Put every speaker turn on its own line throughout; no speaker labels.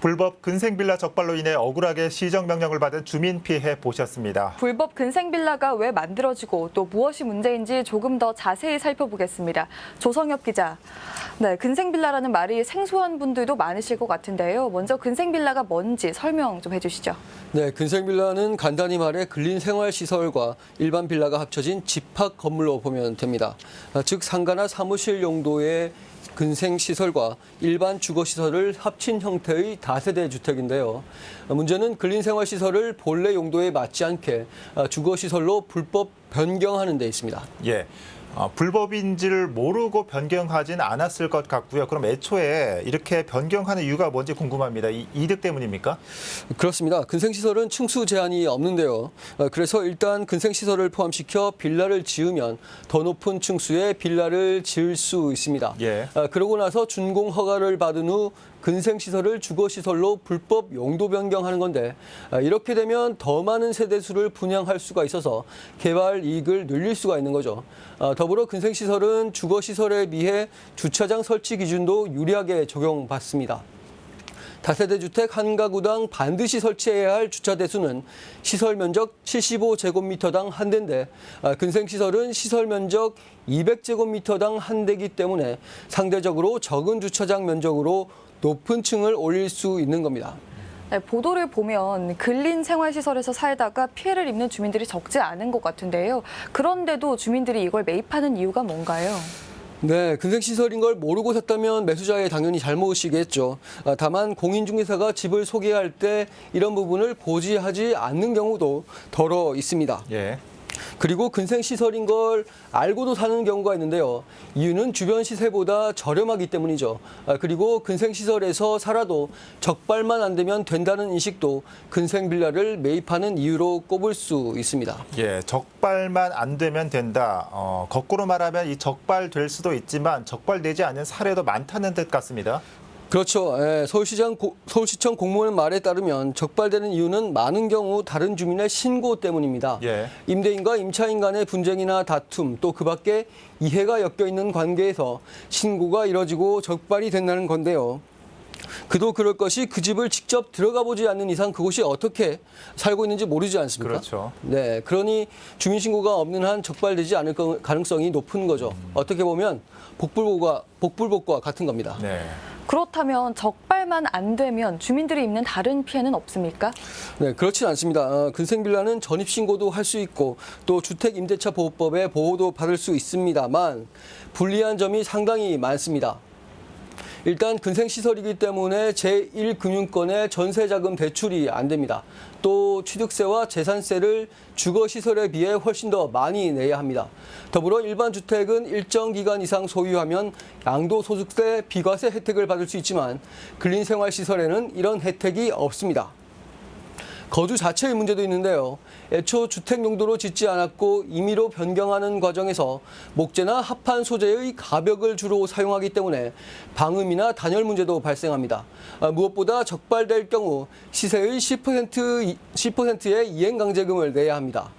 불법 근생빌라 적발로 인해 억울하게 시정명령을 받은 주민 피해 보셨습니다.
불법 근생빌라가 왜 만들어지고 또 무엇이 문제인지 조금 더 자세히 살펴보겠습니다. 조성엽 기자. 네, 근생빌라라는 말이 생소한 분들도 많으실 것 같은데요. 먼저 근생빌라가 뭔지 설명 좀 해주시죠.
네, 근생빌라는 간단히 말해 근린생활시설과 일반 빌라가 합쳐진 집합 건물로 보면 됩니다. 즉 상가나 사무실 용도의 근생시설과 일반 주거시설을 합친 형태의 다세대 주택인데요. 문제는 근린생활시설을 본래 용도에 맞지 않게 주거시설로 불법 변경하는 데 있습니다.
예. 불법인지를 모르고 변경하진 않았을 것 같고요. 그럼 애초에 이렇게 변경하는 이유가 뭔지 궁금합니다. 이득 때문입니까?
그렇습니다. 근생시설은 층수 제한이 없는데요. 그래서 일단 근생시설을 포함시켜 빌라를 지으면 더 높은 층수의 빌라를 지을 수 있습니다.
예.
그러고 나서 준공 허가를 받은 후 근생시설을 주거시설로 불법 용도 변경하는 건데 이렇게 되면 더 많은 세대수를 분양할 수가 있어서 개발 이익을 늘릴 수가 있는 거죠. 더불어 근생시설은 주거시설에 비해 주차장 설치 기준도 유리하게 적용받습니다. 다세대 주택 한 가구당 반드시 설치해야 할 주차 대수는 시설 면적 75제곱미터당 한 대인데 근생시설은 시설 면적 200제곱미터당 한 대이기 때문에 상대적으로 적은 주차장 면적으로 높은 층을 올릴 수 있는 겁니다.
네, 보도를 보면 근린생활시설에서 살다가 피해를 입는 주민들이 적지 않은 것 같은데요. 그런데도 주민들이 이걸 매입하는 이유가 뭔가요?
네, 근생시설인 걸 모르고 샀다면 매수자의 당연히 잘못이겠죠. 다만 공인중개사가 집을 소개할 때 이런 부분을 고지하지 않는 경우도 덜어 있습니다.
예.
그리고 근생시설인 걸 알고도 사는 경우가 있는데요. 이유는 주변 시세보다 저렴하기 때문이죠. 그리고 근생시설에서 살아도 적발만 안 되면 된다는 인식도 근생빌라를 매입하는 이유로 꼽을 수 있습니다.
예, 적발만 안 되면 된다. 거꾸로 말하면 이 적발될 수도 있지만 적발되지 않는 사례도 많다는 뜻 같습니다.
그렇죠. 서울시청 공무원 말에 따르면 적발되는 이유는 많은 경우 다른 주민의 신고 때문입니다.
예.
임대인과 임차인 간의 분쟁이나 다툼, 또 그 밖에 이해가 엮여 있는 관계에서 신고가 이뤄지고 적발이 된다는 건데요. 그도 그럴 것이 그 집을 직접 들어가 보지 않는 이상 그곳이 어떻게 살고 있는지 모르지 않습니까?
그렇죠.
네, 그러니 주민신고가 없는 한 적발되지 않을 가능성이 높은 거죠. 어떻게 보면 복불복과 같은 겁니다.
네.
그렇다면 적발만 안 되면 주민들이 입는 다른 피해는 없습니까?
네, 그렇진 않습니다. 근생빌라는 전입신고도 할 수 있고 또 주택임대차보호법의 보호도 받을 수 있습니다만 불리한 점이 상당히 많습니다. 일단 근생시설이기 때문에 제1금융권의 전세자금 대출이 안 됩니다. 또 취득세와 재산세를 주거시설에 비해 훨씬 더 많이 내야 합니다. 더불어 일반 주택은 일정 기간 이상 소유하면 양도소득세 비과세 혜택을 받을 수 있지만 근린생활시설에는 이런 혜택이 없습니다. 거주 자체의 문제도 있는데요. 애초 주택 용도로 짓지 않았고 임의로 변경하는 과정에서 목재나 합판 소재의 가벽을 주로 사용하기 때문에 방음이나 단열 문제도 발생합니다. 무엇보다 적발될 경우 시세의 10%의 이행강제금을 내야 합니다.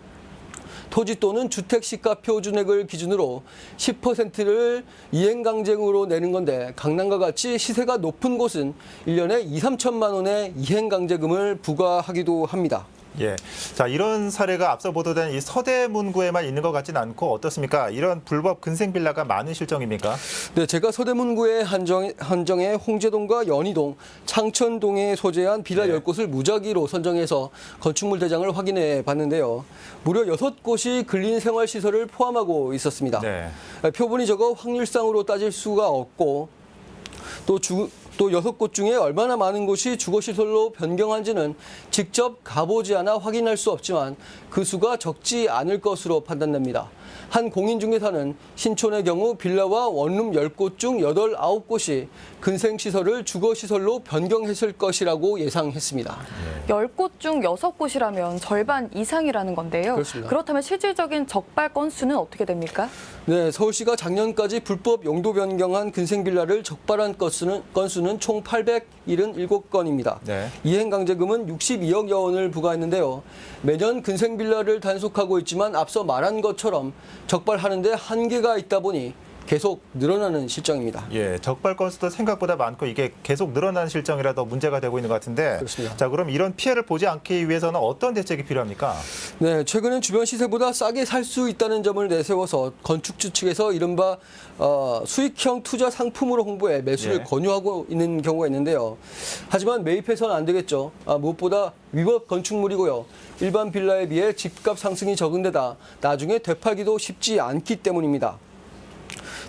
토지 또는 주택 시가 표준액을 기준으로 10%를 이행강제금으로 내는 건데 강남과 같이 시세가 높은 곳은 1년에 2, 3천만 원의 이행강제금을 부과하기도 합니다.
예. 자, 이런 사례가 앞서 보도된 이 서대문구에만 있는 것 같진 않고 어떻습니까? 이런 불법 근생빌라가 많은 실정입니까?
네, 제가 서대문구의 한정에 홍제동과 연희동, 창천동에 소재한 빌라 10곳을 무작위로 선정해서 건축물 대장을 확인해 봤는데요. 무려 6곳이 근린생활시설을 포함하고 있었습니다.
네.
표본이 적어 확률상으로 따질 수가 없고 또 6곳 중에 얼마나 많은 곳이 주거시설로 변경한지는 직접 가보지 않아 확인할 수 없지만 그 수가 적지 않을 것으로 판단됩니다. 한 공인중개사는 신촌의 경우 빌라와 원룸 10곳 중 8, 9곳이 근생시설을 주거시설로 변경했을 것이라고 예상했습니다.
10곳 중 6곳이라면 절반 이상이라는 건데요.
그렇습니다.
그렇다면 실질적인 적발 건수는 어떻게 됩니까?
네, 서울시가 작년까지 불법 용도 변경한 근생빌라를 적발한 건수는 총 877건입니다.
네.
이행강제금은 62억여 원을 부과했는데요. 매년 근생빌라를 단속하고 있지만 앞서 말한 것처럼 적발하는 데 한계가 있다 보니 계속 늘어나는 실정입니다.
예, 적발 건수도 생각보다 많고 이게 계속 늘어나는 실정이라 더 문제가 되고 있는 것 같은데.
그렇습니다.
자, 그럼 이런 피해를 보지 않기 위해서는 어떤 대책이 필요합니까?
네, 최근엔 주변 시세보다 싸게 살 수 있다는 점을 내세워서 건축주 측에서 이른바 수익형 투자 상품으로 홍보해 매수를
예.
권유하고 있는 경우가 있는데요. 하지만 매입해서는 안 되겠죠. 무엇보다 위법 건축물이고요. 일반 빌라에 비해 집값 상승이 적은 데다 나중에 되팔기도 쉽지 않기 때문입니다.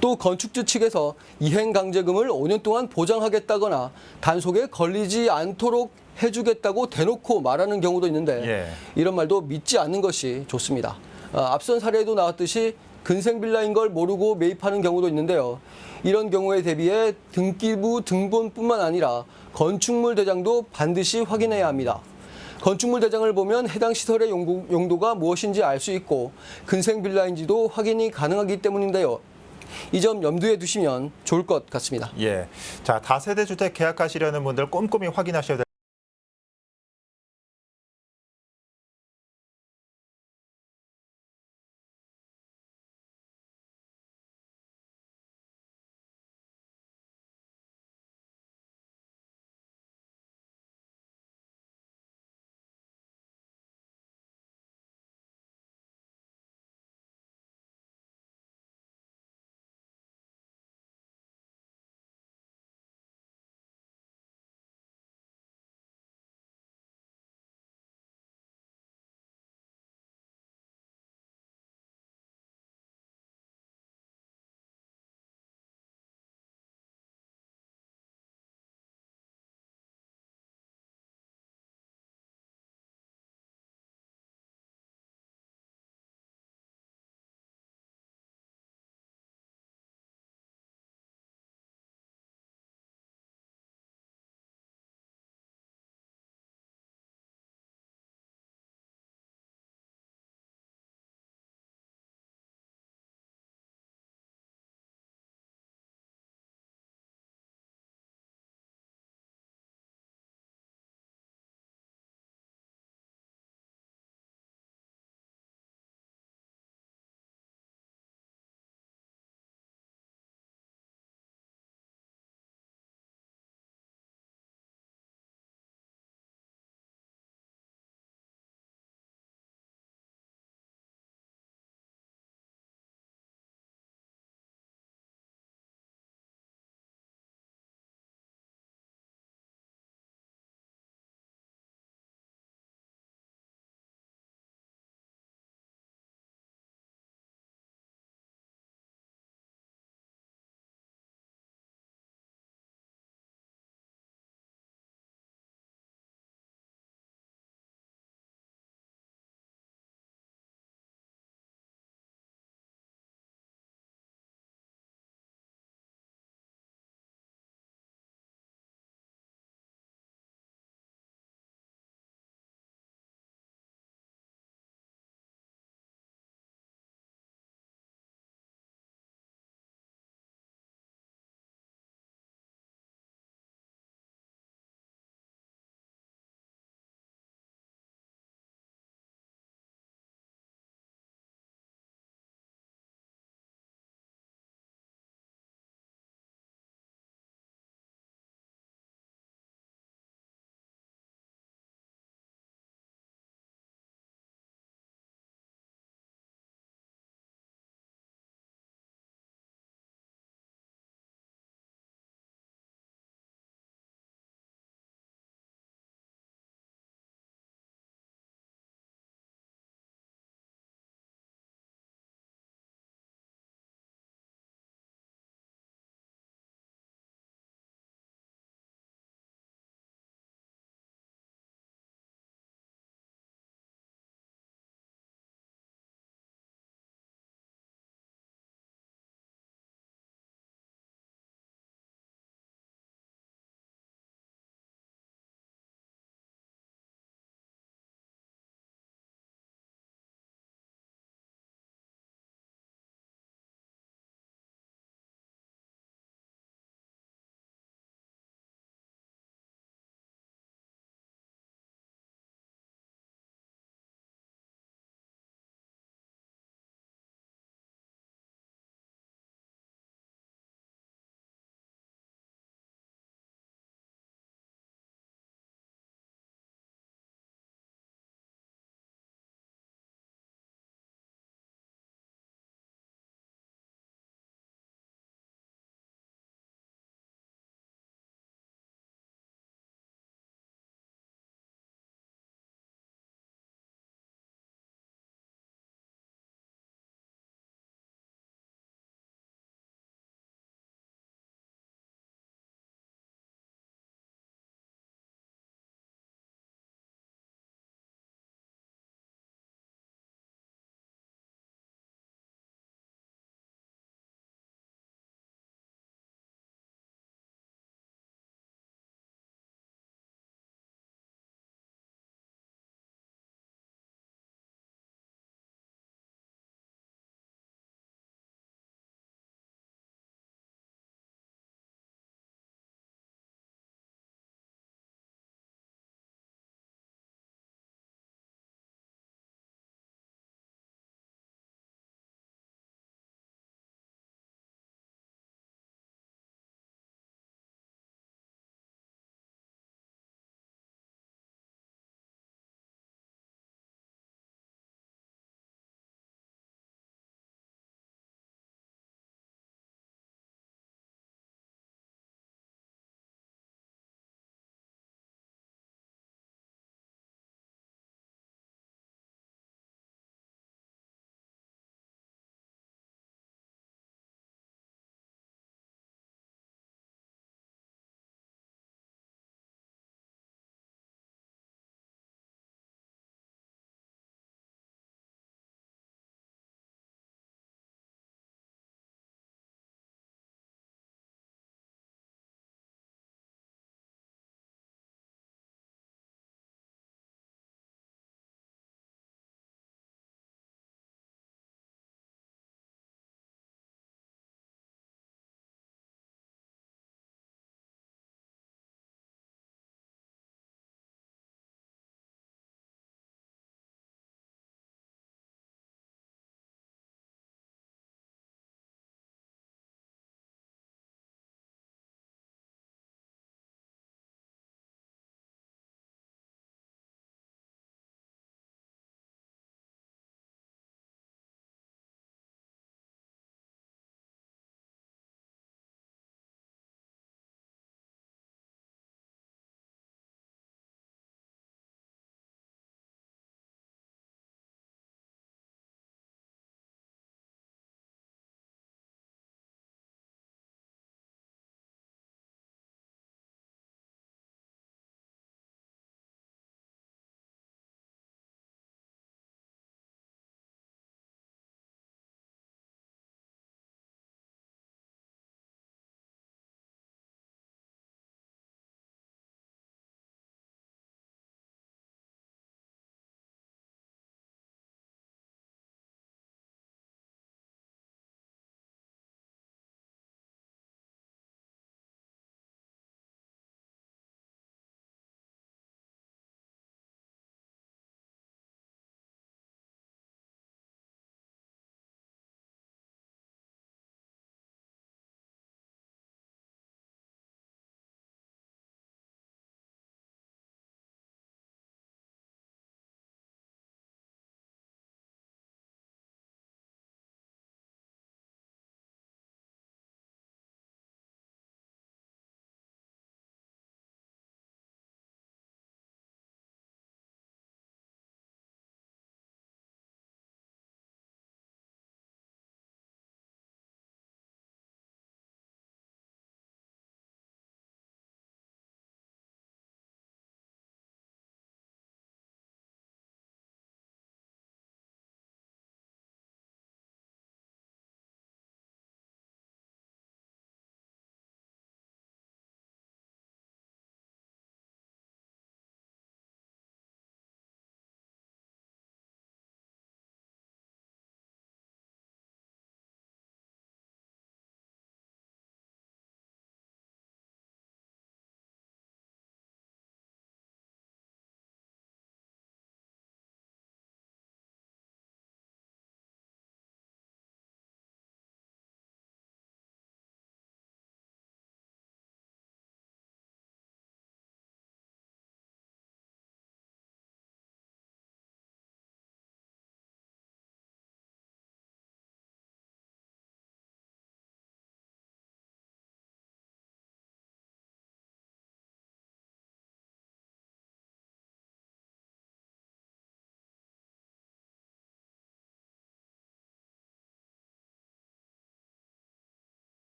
또 건축주 측에서 이행 강제금을 5년 동안 보장하겠다거나 단속에 걸리지 않도록 해주겠다고 대놓고 말하는 경우도 있는데
예.
이런 말도 믿지 않는 것이 좋습니다. 앞선 사례에도 나왔듯이 근생 빌라인 걸 모르고 매입하는 경우도 있는데요. 이런 경우에 대비해 등기부 등본뿐만 아니라 건축물 대장도 반드시 확인해야 합니다. 건축물 대장을 보면 해당 시설의 용도가 무엇인지 알 수 있고 근생 빌라인지도 확인이 가능하기 때문인데요. 이 점 염두에 두시면 좋을 것 같습니다.
예. 자, 다세대 주택 계약하시려는 분들 꼼꼼히 확인하셔야 될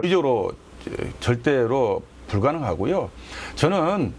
법리적으로 절대로 불가능하고요. 저는